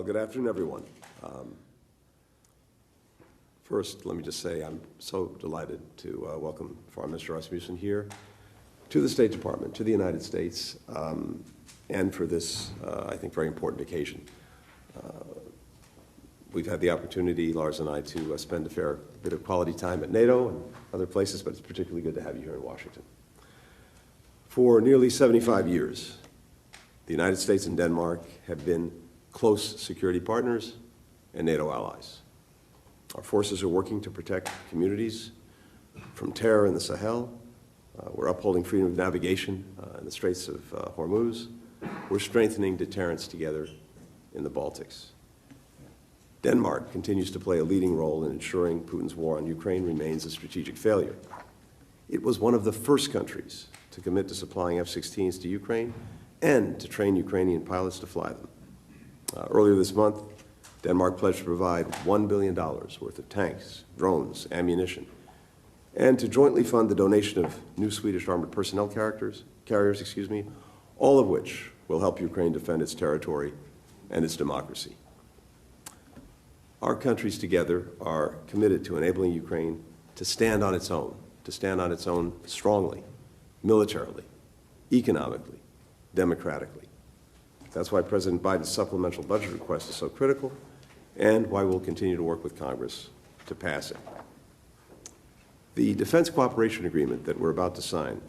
Well, good afternoon, everyone. First, let me just say I'm so delighted to welcome Foreign Minister Rasmussen here to the State Department, to the United States, and for this, I think, very important occasion. We've had the opportunity, Lars and I, to spend a fair bit of quality time at NATO and other places, but it's particularly good to have you here in Washington. For nearly 75 years, the United States and Denmark have been close security partners and NATO allies. Our forces are working to protect communities from terror in the Sahel. We're upholding freedom of navigation in the Straits of Hormuz. We're strengthening deterrence together in the Baltics. Denmark continues to play a leading role in ensuring Putin's war on Ukraine remains a strategic failure. It was one of the first countries to commit to supplying F-16s to Ukraine and to train Ukrainian pilots to fly them. Earlier this month, Denmark pledged to provide $1 billion worth of tanks, drones, ammunition, and to jointly fund the donation of new Swedish armored personnel carriers, all of which will help Ukraine defend its territory and its democracy. Our countries together are committed to enabling Ukraine to stand on its own strongly, militarily, economically, democratically. That's why President Biden's supplemental budget request is so critical and why we'll continue to work with Congress to pass it. The defense cooperation agreement that we're about to sign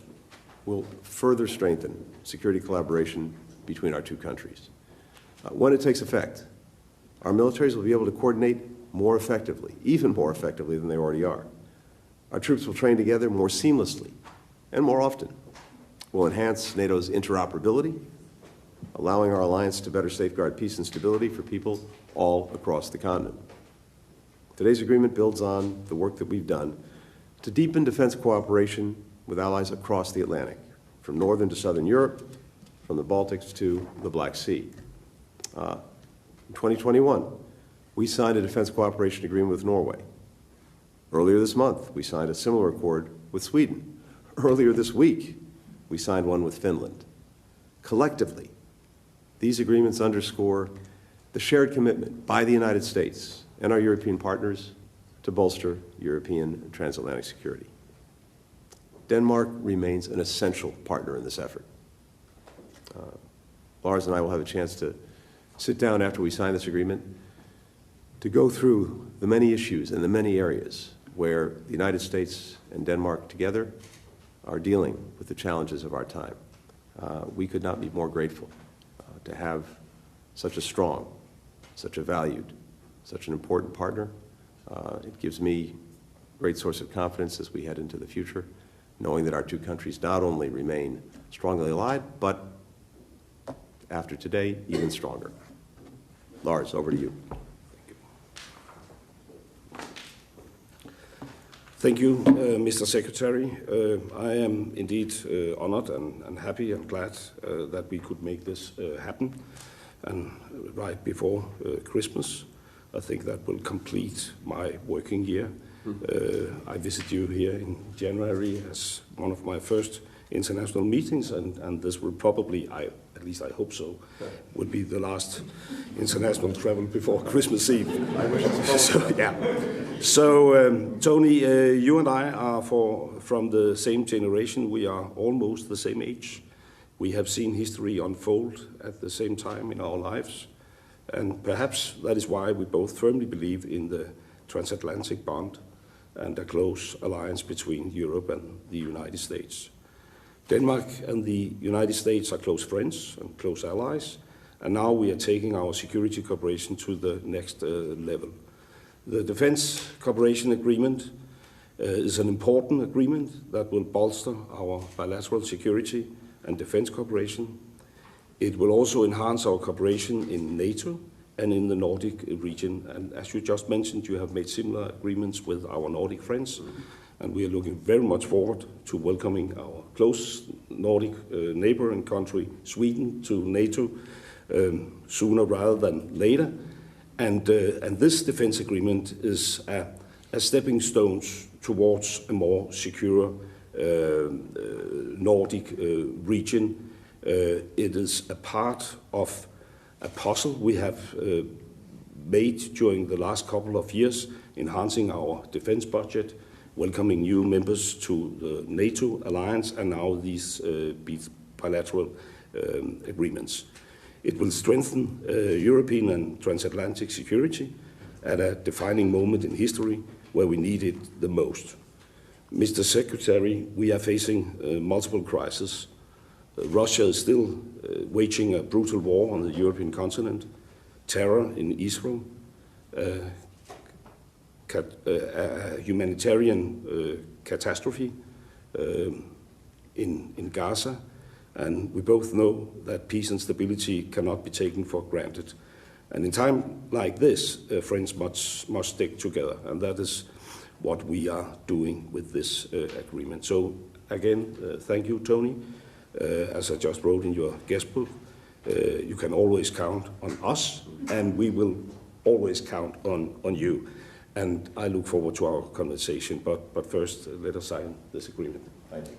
will further strengthen security collaboration between our two countries. When it takes effect, our militaries will be able to coordinate more effectively, even more effectively than they already are. Our troops will train together more seamlessly and more often. We'll enhance NATO's interoperability, allowing our alliance to better safeguard peace and stability for people all across the continent. Today's agreement builds on the work that we've done to deepen defense cooperation with allies across the Atlantic, from northern to southern Europe, from the Baltics to the Black Sea. In 2021, we signed a defense cooperation agreement with Norway. Earlier this month, we signed a similar accord with Sweden. Earlier this week, we signed one with Finland. Collectively, these agreements underscore the shared commitment by the United States and our European partners to bolster European transatlantic security. Denmark remains an essential partner in this effort. Lars and I will have a chance to sit down after we sign this agreement to go through the many issues and the many areas where the United States and Denmark together are dealing with the challenges of our time. We could not be more grateful to have such a strong, such a valued, such an important partner. It gives me a great source of confidence as we head into the future, knowing that our two countries not only remain strongly allied, but after today, even stronger. Lars, over to you. Thank you, Mr. Secretary. I am indeed honored and happy and glad that we could make this happen, and right before Christmas. I think that will complete my working year. I visit you here in January as one of my first international meetings, and this will probably, at least I hope so, would be the last international travel before Christmas Eve. I wish so. Yeah. So, Tony, you and I are from the same generation. We are almost the same age. We have seen history unfold at the same time in our lives. And perhaps that is why we both firmly believe in the transatlantic bond and a close alliance between Europe and the United States. Denmark and the United States are close friends and close allies, and now we are taking our security cooperation to the next level. The Defense Cooperation Agreement is an important agreement that will bolster our bilateral security and defense cooperation. It will also enhance our cooperation in NATO and in the Nordic region. And as you just mentioned, you have made similar agreements with our Nordic friends. And we are looking very much forward to welcoming our close Nordic neighbor and country, Sweden, to NATO sooner rather than later. And this defense agreement is a stepping stone towards a more secure Nordic region. It is a part of a puzzle we have made during the last couple of years, enhancing our defense budget, welcoming new members to the NATO alliance, and now these bilateral agreements. It will strengthen European and transatlantic security at a defining moment in history where we need it the most. Mr. Secretary, we are facing multiple crises. Russia is still waging a brutal war on the European continent, terror in Israel, a humanitarian catastrophe in Gaza, and we both know that peace and stability cannot be taken for granted. And in time like this, friends must stick together, and that is what we are doing with this agreement. So again, thank you, Tony. As I just wrote in your guest book, you can always count on us, and we will always count on you. And I look forward to our conversation, but first, let us sign this agreement. Thank you.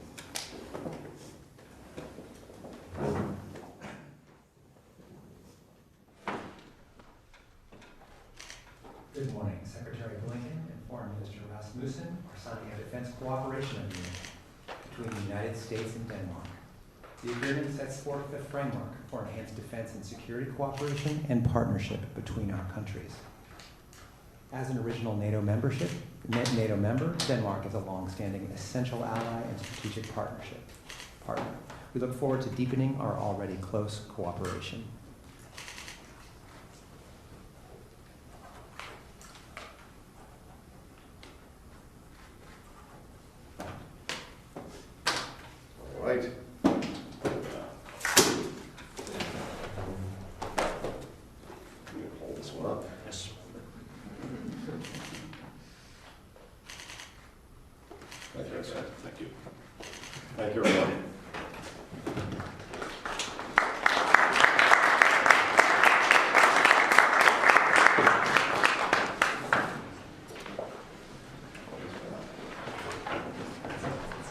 Good morning. Secretary Blinken and Foreign Minister Rasmussen are signing a defense cooperation agreement between the United States and Denmark. The agreement sets forth the framework for enhanced defense and security cooperation and partnership between our countries. As an original NATO member, Denmark is a long-standing essential ally and strategic partner. We look forward to deepening our already close cooperation. All right. Hold this one up. Yes. Thank you, sir. Thank you. Thank you, everyone.